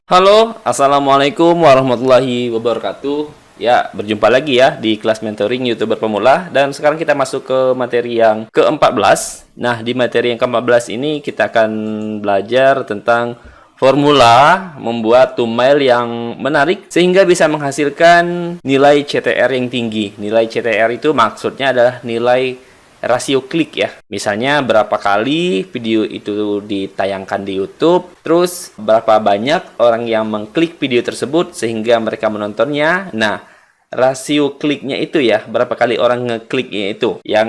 Halo, Assalamualaikum warahmatullahi wabarakatuh. Ya, berjumpa lagi ya di kelas mentoring YouTuber pemula. Dan sekarang kita masuk ke materi yang ke-14. Nah, di materi yang ke-14 ini kita akan belajar tentang formula membuat thumbnail yang menarik sehingga bisa menghasilkan nilai CTR yang tinggi. Nilai CTR itu maksudnya adalah nilai rasio klik ya. Misalnya berapa kali video itu ditayangkan di YouTube, terus berapa banyak orang yang mengklik video tersebut sehingga mereka menontonnya. Nah, rasio kliknya itu ya, berapa kali orang ngekliknya itu yang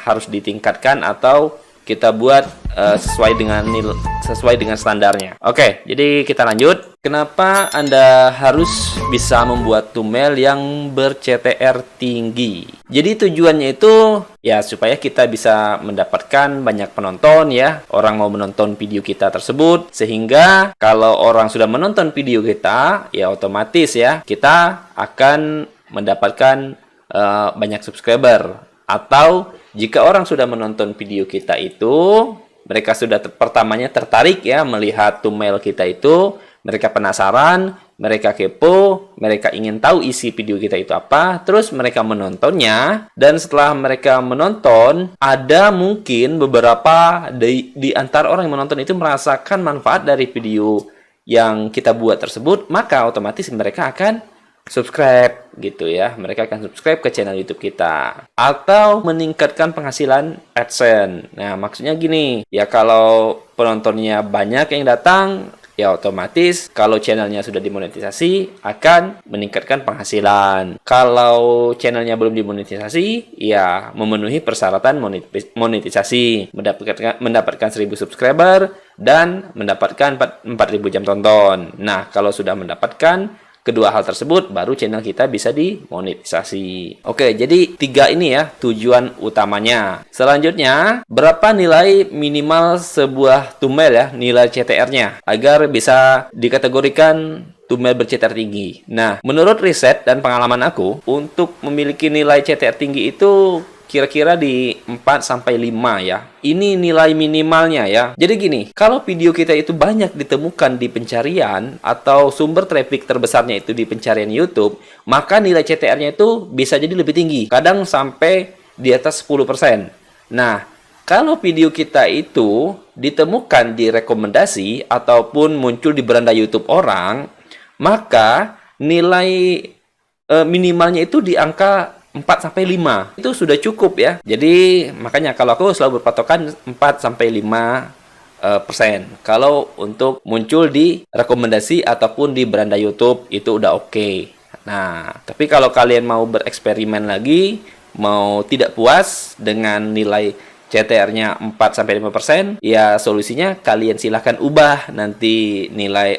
harus ditingkatkan atau kita buat sesuai dengan standarnya. Oke, jadi kita lanjut. Kenapa Anda harus bisa membuat thumbnail yang ber-CTR tinggi? Jadi tujuannya itu ya supaya kita bisa mendapatkan banyak penonton ya. Orang mau menonton video kita tersebut sehingga kalau orang sudah menonton video kita ya otomatis ya kita akan mendapatkan banyak subscriber. Atau jika orang sudah menonton video kita itu, mereka sudah pertamanya tertarik ya melihat thumbnail kita itu, mereka penasaran, mereka kepo, mereka ingin tahu isi video kita itu apa, terus mereka menontonnya, dan setelah mereka menonton, ada mungkin beberapa di antara orang yang menonton itu merasakan manfaat dari video yang kita buat tersebut, maka otomatis mereka akan subscribe gitu ya. Mereka akan subscribe ke channel YouTube kita atau meningkatkan penghasilan AdSense. Nah, maksudnya gini, ya kalau penontonnya banyak yang datang, ya otomatis kalau channelnya sudah dimonetisasi akan meningkatkan penghasilan. Kalau channelnya belum dimonetisasi, ya memenuhi persyaratan monetisasi, mendapatkan 1000 subscriber dan mendapatkan 4000 jam tonton. Nah, kalau sudah mendapatkan kedua hal tersebut, baru channel kita bisa dimonetisasi. Oke, jadi 3 ini ya tujuan utamanya. Selanjutnya, berapa nilai minimal sebuah thumbnail ya, nilai CTR-nya, agar bisa dikategorikan thumbnail ber-CTR tinggi. Nah, menurut riset dan pengalaman aku, untuk memiliki nilai CTR tinggi itu kira-kira di 4-5 ya. Ini nilai minimalnya ya. Jadi gini, kalau video kita itu banyak ditemukan di pencarian atau sumber traffic terbesarnya itu di pencarian YouTube, maka nilai CTR-nya itu bisa jadi lebih tinggi. Kadang sampai di atas 10%. Nah, kalau video kita itu ditemukan di rekomendasi ataupun muncul di beranda YouTube orang, maka nilai minimalnya itu di angka 4-5 itu sudah cukup ya. Jadi makanya kalau aku selalu berpatokan 4-5% kalau untuk muncul di rekomendasi ataupun di beranda YouTube itu udah oke. Nah, tapi kalau kalian mau bereksperimen lagi, mau tidak puas dengan nilai CTR-nya 4-5%, ya solusinya kalian silahkan ubah nanti nilai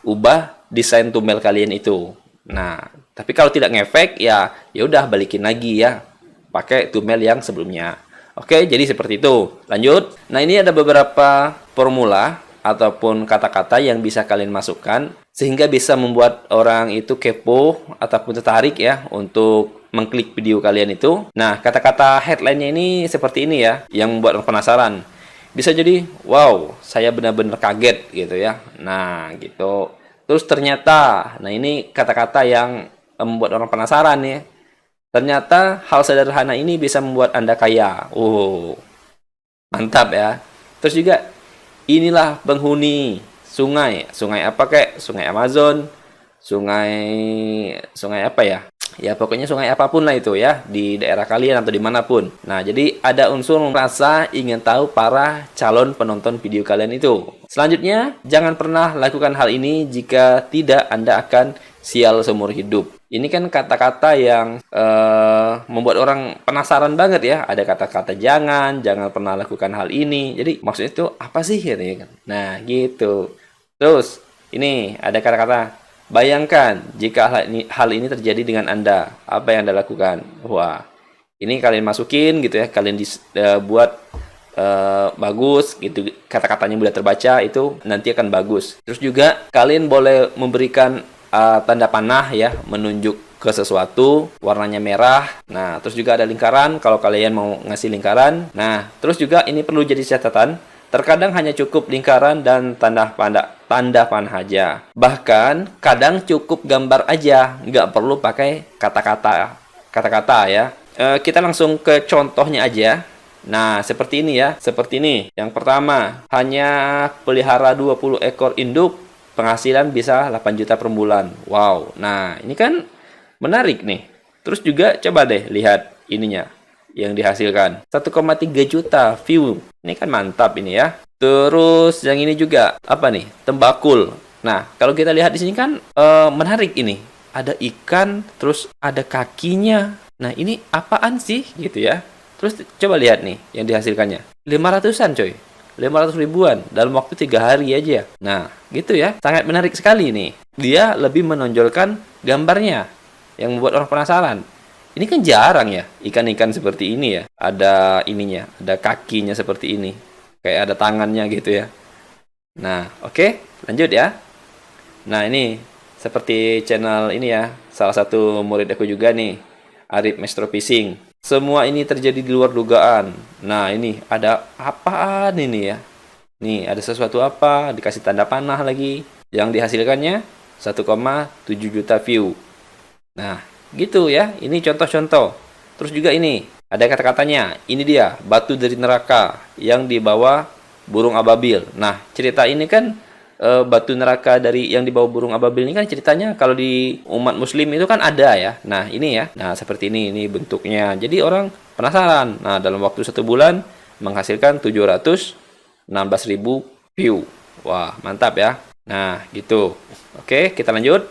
ubah desain thumbnail kalian itu. Nah, tapi kalau tidak ngefek ya udah balikin lagi ya pakai thumbnail yang sebelumnya. Oke, jadi seperti itu. Lanjut. Nah, ini ada beberapa formula ataupun kata-kata yang bisa kalian masukkan sehingga bisa membuat orang itu kepo ataupun tertarik ya untuk mengklik video kalian itu. Nah, kata-kata headline-nya ini seperti ini ya yang membuat orang penasaran. Bisa jadi, wow, saya benar-benar kaget gitu ya. Nah, gitu. Terus ternyata, nah ini kata-kata yang membuat orang penasaran ya. Ternyata hal sederhana ini bisa membuat Anda kaya. Mantap ya. Terus juga, inilah penghuni sungai. Sungai apa kek? Sungai Amazon, sungai apa ya? Ya pokoknya sungai apapun lah itu ya, di daerah kalian atau dimanapun. Nah, jadi ada unsur merasa ingin tahu para calon penonton video kalian itu. Selanjutnya, jangan pernah lakukan hal ini jika tidak Anda akan sial seumur hidup. Ini kan kata-kata yang membuat orang penasaran banget ya. Ada kata-kata jangan pernah lakukan hal ini. Jadi maksudnya itu apa sih? Nah, gitu. Terus, ini ada kata-kata bayangkan jika hal ini terjadi dengan Anda, apa yang Anda lakukan? Wah, ini kalian masukin gitu ya, kalian buat bagus gitu, kata-katanya mudah terbaca itu nanti akan bagus. Terus juga kalian boleh memberikan tanda panah ya, menunjuk ke sesuatu, warnanya merah. Nah, terus juga ada lingkaran kalau kalian mau ngasih lingkaran. Nah, terus juga ini perlu jadi catatan. Terkadang hanya cukup lingkaran dan tanda panah aja. Bahkan kadang cukup gambar aja, nggak perlu pakai kata-kata ya. Kita langsung ke contohnya aja. Nah, seperti ini ya. Seperti ini. Yang pertama, hanya pelihara 20 ekor induk, penghasilan bisa 8 juta per bulan. Wow. Nah, ini kan menarik nih. Terus juga coba deh lihat ininya yang dihasilkan 1,3 juta view. Ini kan mantap ini ya. Terus yang ini juga apa nih? Tembakul. Nah, kalau kita lihat di sini kan menarik ini. Ada ikan, terus ada kakinya. Nah, ini apaan sih gitu ya? Terus coba lihat nih yang dihasilkannya. 500-an coy. 500 ribuan dalam waktu 3 hari aja. Nah, gitu ya. Sangat menarik sekali nih. Dia lebih menonjolkan gambarnya yang membuat orang penasaran. Ini kan jarang ya ikan-ikan seperti ini ya. Ada ininya, ada kakinya seperti ini. Kayak ada tangannya gitu ya. Nah, oke, lanjut ya. Nah, ini seperti channel ini ya. Salah satu murid aku juga nih, Arif Maestro Fishing. Semua ini terjadi di luar dugaan. Nah, ini ada apaan ini ya? Nih, ada sesuatu apa? Dikasih tanda panah lagi. Yang dihasilkannya 1,7 juta view. Nah, gitu ya. Ini contoh-contoh. Terus juga ini, ada kata-katanya. Ini dia, batu dari neraka yang dibawa burung ababil. Nah, cerita ini kan batu neraka dari yang dibawa burung ababil ini kan ceritanya kalau di umat muslim itu kan ada ya. Nah, ini ya. Nah, seperti ini bentuknya. Jadi orang penasaran. Nah, dalam waktu 1 bulan menghasilkan 716.000 view. Wah, mantap ya. Nah, gitu. Oke, kita lanjut.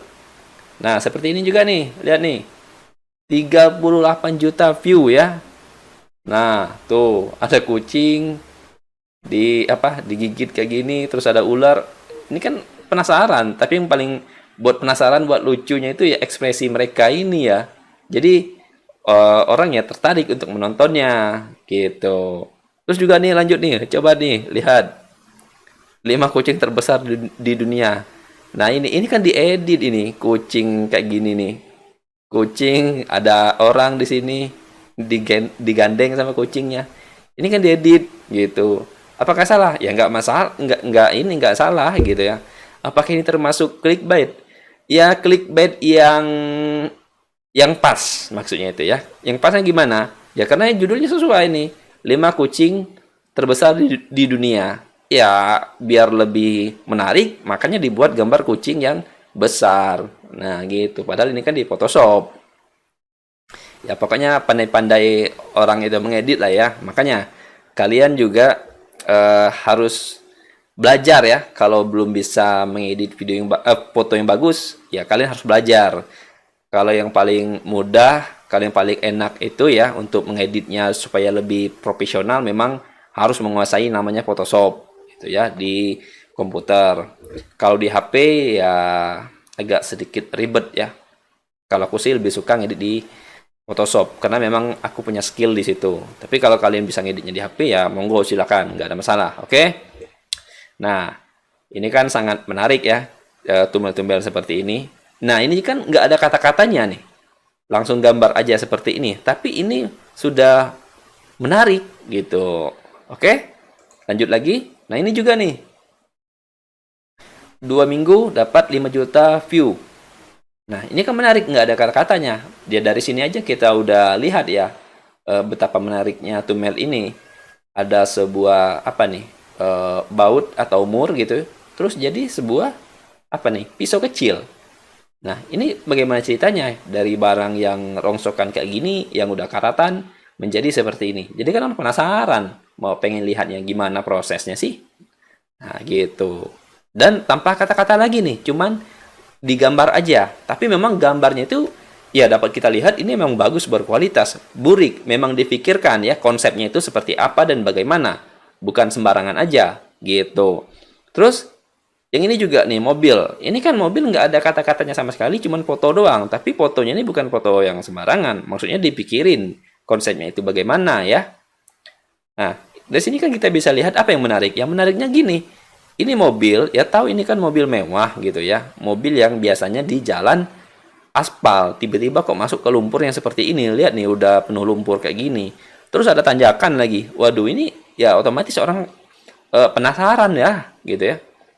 Nah, seperti ini juga nih. Lihat nih. 38 juta view ya. Nah, tuh ada kucing digigit kayak gini, terus ada ular. Ini kan penasaran, tapi yang paling buat penasaran, buat lucunya itu ya ekspresi mereka ini ya. Jadi orang ya tertarik untuk menontonnya gitu. Terus juga nih lanjut nih, coba nih lihat 5 kucing terbesar di dunia. Nah, ini kan diedit ini, kucing kayak gini nih. Kucing, ada orang di sini digandeng sama kucingnya. Ini kan diedit gitu. Apakah salah? Ya nggak masalah, nggak salah gitu ya. Apakah ini termasuk clickbait? Ya clickbait yang pas maksudnya itu ya. Yang pasnya gimana? Ya karena judulnya sesuai nih. 5 kucing terbesar di dunia. Ya biar lebih menarik, makanya dibuat gambar kucing yang besar. Nah, gitu. Padahal ini kan di Photoshop. Ya, pokoknya pandai-pandai orang itu mengedit lah ya. Makanya kalian juga harus belajar ya. Kalau belum bisa mengedit foto yang bagus, ya kalian harus belajar. Kalau yang paling mudah, kalau yang paling enak itu ya untuk mengeditnya supaya lebih profesional, memang harus menguasai namanya Photoshop gitu ya di komputer. Kalau di HP ya agak sedikit ribet ya. Kalau aku sih lebih suka ngedit di Photoshop karena memang aku punya skill di situ. Tapi kalau kalian bisa ngeditnya di HP ya monggo silakan, nggak ada masalah. Oke? Nah, ini kan sangat menarik ya, tumbal-tumbal seperti ini. Nah, ini kan nggak ada kata-katanya nih. Langsung gambar aja seperti ini. Tapi ini sudah menarik gitu. Oke? Lanjut lagi. Nah, ini juga nih. 2 minggu dapat 5 juta view. Nah, ini kan menarik, nggak ada kata-katanya. Dia dari sini aja kita udah lihat ya betapa menariknya thumbnail ini. Ada sebuah apa nih baut atau mur gitu, terus jadi sebuah apa nih pisau kecil. Nah, ini bagaimana ceritanya dari barang yang rongsokan kayak gini, yang udah karatan menjadi seperti ini. Jadi kan orang penasaran, mau pengen lihatnya gimana prosesnya sih. Nah, gitu. Dan tanpa kata-kata lagi nih, cuman digambar aja. Tapi memang gambarnya itu ya dapat kita lihat ini memang bagus, berkualitas, burik, memang dipikirkan ya konsepnya itu seperti apa dan bagaimana. Bukan sembarangan aja gitu. Terus yang ini juga nih mobil. Ini kan mobil nggak ada kata-katanya sama sekali, cuman foto doang. Tapi fotonya ini bukan foto yang sembarangan. Maksudnya dipikirin konsepnya itu bagaimana ya. Nah, dari sini kan kita bisa lihat apa yang menarik. Yang menariknya gini. Ini mobil, ya tahu ini kan mobil mewah gitu ya. Mobil yang biasanya di jalan aspal. Tiba-tiba kok masuk ke lumpur yang seperti ini. Lihat nih udah penuh lumpur kayak gini. Terus ada tanjakan lagi. Waduh, ini ya otomatis orang penasaran ya, gitu ya.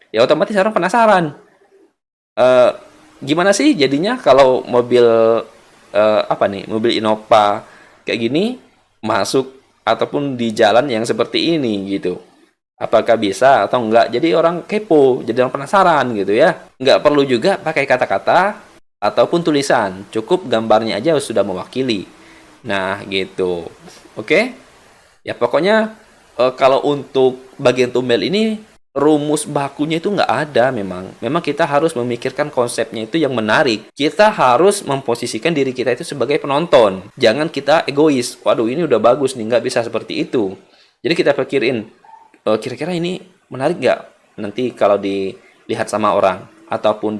Ya otomatis orang penasaran. Eh, Gimana sih jadinya kalau mobil apa nih, mobil Innova kayak gini masuk ataupun di jalan yang seperti ini gitu. Apakah bisa atau enggak? Jadi orang kepo, jadi orang penasaran gitu ya. Enggak perlu juga pakai kata-kata ataupun tulisan, cukup gambarnya aja sudah mewakili. Nah, gitu. Oke? Ya pokoknya kalau untuk bagian tumel ini rumus bakunya itu nggak ada memang. Memang kita harus memikirkan konsepnya itu yang menarik. Kita harus memposisikan diri kita itu sebagai penonton. Jangan kita egois. Waduh ini udah bagus nih, nggak bisa seperti itu. Jadi kita pikirin, kira-kira ini menarik nggak nanti kalau dilihat sama orang ataupun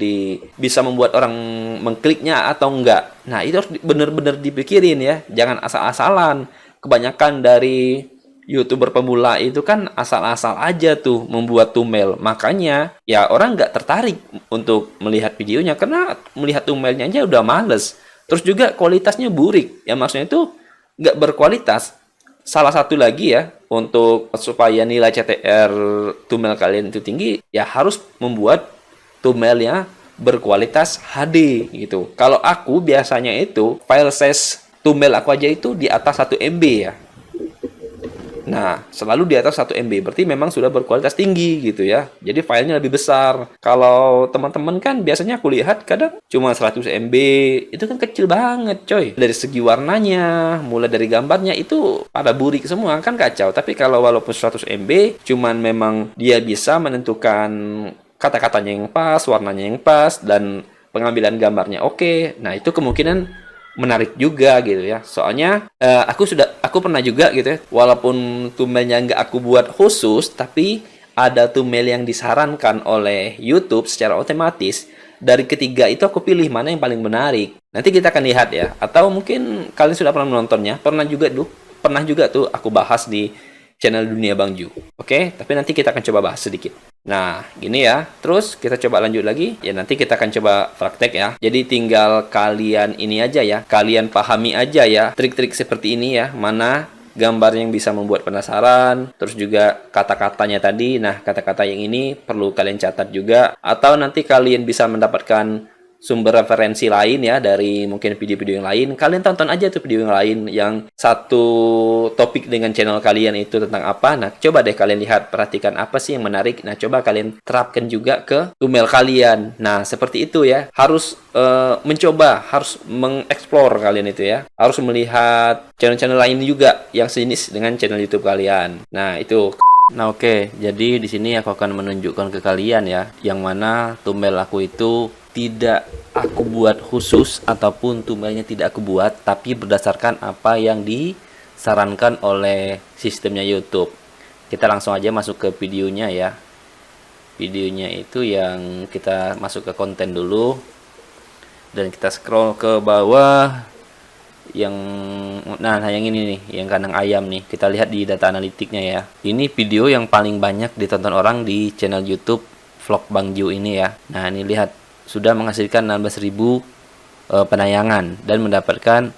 bisa membuat orang mengkliknya atau enggak. Nah itu harus bener-bener dipikirin ya, jangan asal-asalan. Kebanyakan dari YouTuber pemula itu kan asal-asal aja tuh membuat tumel, makanya ya orang nggak tertarik untuk melihat videonya karena melihat tumelnya aja udah males. Terus juga kualitasnya burik, ya maksudnya itu nggak berkualitas. Salah satu lagi ya, untuk supaya nilai CTR tumel kalian itu tinggi, ya harus membuat tumelnya berkualitas HD gitu. Kalau aku biasanya itu file size tumel aku aja itu di atas 1 MB ya. Nah, selalu di atas 1 MB, berarti memang sudah berkualitas tinggi gitu ya. Jadi filenya lebih besar. Kalau teman-teman kan biasanya aku lihat kadang cuma 100 MB, itu kan kecil banget coy. Dari segi warnanya, mulai dari gambarnya itu pada burik semua, kan kacau. Tapi kalau walaupun 100 MB, cuman memang dia bisa menentukan kata-katanya yang pas, warnanya yang pas, dan pengambilan gambarnya oke. Nah, itu kemungkinan menarik juga gitu ya. Soalnya aku pernah juga gitu ya. Walaupun tumelnya nggak aku buat khusus, tapi ada tumel yang disarankan oleh YouTube secara otomatis. Dari ketiga itu aku pilih mana yang paling menarik. Nanti kita akan lihat ya. Atau mungkin kalian sudah pernah menontonnya. Pernah juga tuh aku bahas di channel Dunia Bang Ju. Oke, tapi nanti kita akan coba bahas sedikit. Nah, gini ya. Terus kita coba lanjut lagi. Ya nanti kita akan coba praktek ya. Jadi tinggal kalian ini aja ya. Kalian pahami aja ya trik-trik seperti ini ya. Mana gambar yang bisa membuat penasaran. Terus juga kata-katanya tadi. Nah, kata-kata yang ini perlu kalian catat juga. Atau nanti kalian bisa mendapatkan sumber referensi lain ya dari mungkin video-video yang lain. Kalian tonton aja tuh video yang lain yang satu topik dengan channel kalian itu tentang apa. Nah, coba deh kalian lihat, perhatikan apa sih yang menarik. Nah, coba kalian terapkan juga ke email kalian. Nah, seperti itu ya. Harus mencoba, harus mengeksplor kalian itu ya. Harus melihat channel-channel lain juga yang sejenis dengan channel YouTube kalian. Nah, itu. Nah, oke. Jadi di sini aku akan menunjukkan ke kalian ya, yang mana tumel aku itu tidak aku buat khusus ataupun tumelnya tidak aku buat, tapi berdasarkan apa yang disarankan oleh sistemnya YouTube. Kita langsung aja masuk ke videonya ya. Videonya itu yang kita masuk ke konten dulu dan kita scroll ke bawah yang yang ini nih, yang kandang ayam nih. Kita lihat di data analitiknya ya. Ini video yang paling banyak ditonton orang di channel YouTube Vlog Bang Ju ini ya. Nah, ini lihat sudah menghasilkan 16.000 penayangan dan mendapatkan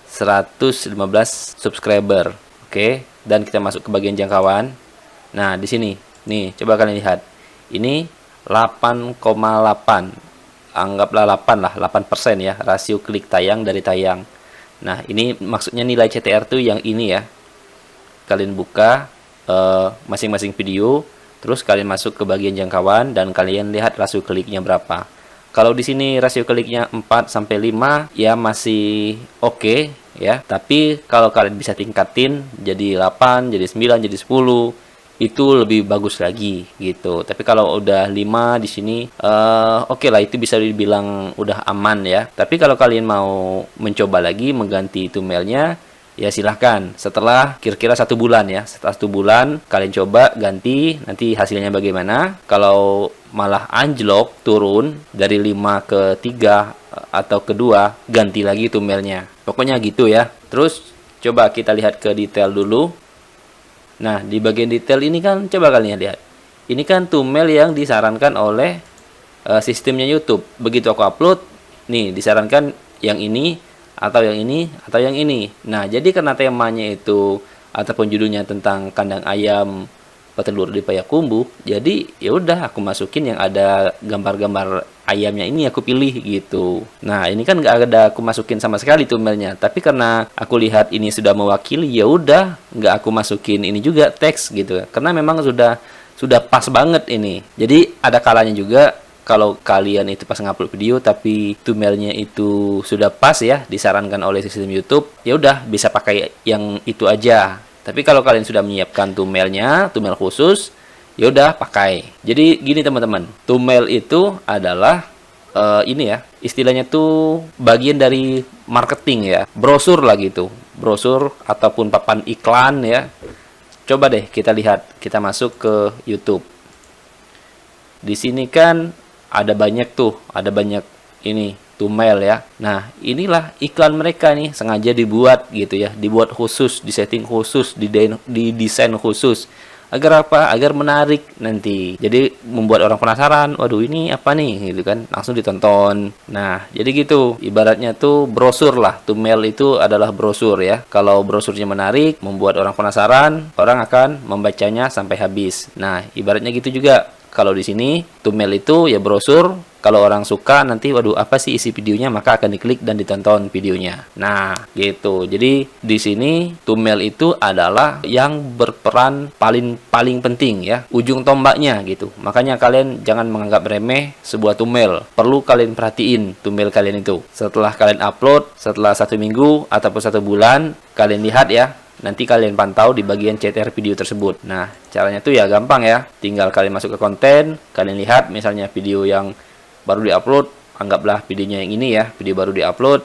115 subscriber. Oke, dan kita masuk ke bagian jangkauan. Nah, di sini nih, coba kalian lihat. Ini 8,8. Anggaplah 8 lah, 8% ya rasio klik tayang dari tayang. Nah, ini maksudnya nilai CTR tuh yang ini ya. Kalian buka masing-masing video, terus kalian masuk ke bagian jangkauan dan kalian lihat rasio kliknya berapa. Kalau di sini rasio kliknya 4 sampai 5 ya masih oke ya. Tapi kalau kalian bisa tingkatin jadi 8, jadi 9, jadi 10 itu lebih bagus lagi gitu. Tapi kalau udah 5 di sini oke lah, itu bisa dibilang udah aman ya. Tapi kalau kalian mau mencoba lagi mengganti emailnya, ya silahkan setelah kira-kira 1 bulan ya. Setelah 1 bulan kalian coba ganti, nanti hasilnya bagaimana. Kalau malah anjlok turun dari 5 ke 3 atau ke 2, ganti lagi emailnya. Pokoknya gitu ya. Terus coba kita lihat ke detail dulu. Nah, di bagian detail ini kan coba kalian lihat. Ini kan email yang disarankan oleh sistemnya YouTube. Begitu aku upload, nih disarankan yang ini atau yang ini atau yang ini. Nah, jadi karena temanya itu ataupun judulnya tentang kandang ayam petelur di Payakumbuh. Jadi ya udah aku masukin yang ada gambar-gambar ayamnya ini aku pilih gitu. Nah, ini kan nggak ada aku masukin sama sekali tumelnya. Tapi karena aku lihat ini sudah mewakili, ya udah nggak aku masukin ini juga teks gitu. Karena memang sudah pas banget ini. Jadi ada kalanya juga kalau kalian itu pas ngupload video tapi thumbnailnya itu sudah pas ya, disarankan oleh sistem YouTube, ya udah bisa pakai yang itu aja. Tapi kalau kalian sudah menyiapkan thumbnailnya, thumbnail khusus, ya udah pakai. Jadi gini teman-teman, thumbnail itu adalah ini ya, istilahnya tuh bagian dari marketing ya, brosur lah gitu, brosur ataupun papan iklan ya. Coba deh kita lihat, kita masuk ke YouTube. Di sini kan ada banyak ini thumbnail ya. Nah, inilah iklan mereka nih, sengaja dibuat gitu ya, dibuat khusus, disetting khusus, didesain khusus. Agar apa? Agar menarik nanti. Jadi membuat orang penasaran, waduh ini apa nih gitu kan, langsung ditonton. Nah, jadi gitu. Ibaratnya tuh brosur lah. Thumbnail itu adalah brosur ya. Kalau brosurnya menarik, membuat orang penasaran, orang akan membacanya sampai habis. Nah, ibaratnya gitu juga. Kalau di sini thumbnail itu ya brosur, kalau orang suka nanti waduh apa sih isi videonya, maka akan diklik dan ditonton videonya. Nah, gitu. Jadi di sini thumbnail itu adalah yang berperan paling penting ya, ujung tombaknya gitu. Makanya kalian jangan menganggap remeh sebuah thumbnail. Perlu kalian perhatiin thumbnail kalian itu. Setelah kalian upload, setelah 1 minggu ataupun 1 bulan, kalian lihat ya. Nanti kalian pantau di bagian CTR video tersebut. Nah, caranya tuh ya gampang ya. Tinggal kalian masuk ke konten, kalian lihat misalnya video yang baru diupload, anggaplah videonya yang ini ya, video baru diupload.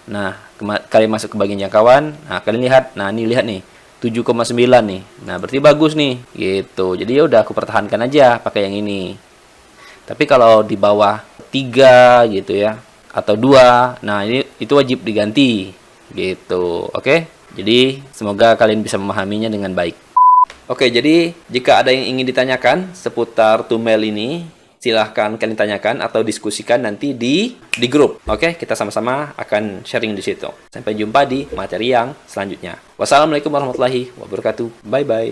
Nah, kalian masuk ke bagian jangkauan. Nah, kalian lihat. Nah, ini lihat nih. 7,9 nih. Nah, berarti bagus nih. Gitu. Jadi ya udah aku pertahankan aja pakai yang ini. Tapi kalau di bawah 3 gitu ya, atau 2, nah ini itu wajib diganti. Gitu, oke? Jadi semoga kalian bisa memahaminya dengan baik. Oke, jadi jika ada yang ingin ditanyakan seputar thumbnail ini, silahkan kalian tanyakan atau diskusikan nanti di grup. Oke, kita sama-sama akan sharing di situ. Sampai jumpa di materi yang selanjutnya. Wassalamualaikum warahmatullahi wabarakatuh. Bye-bye.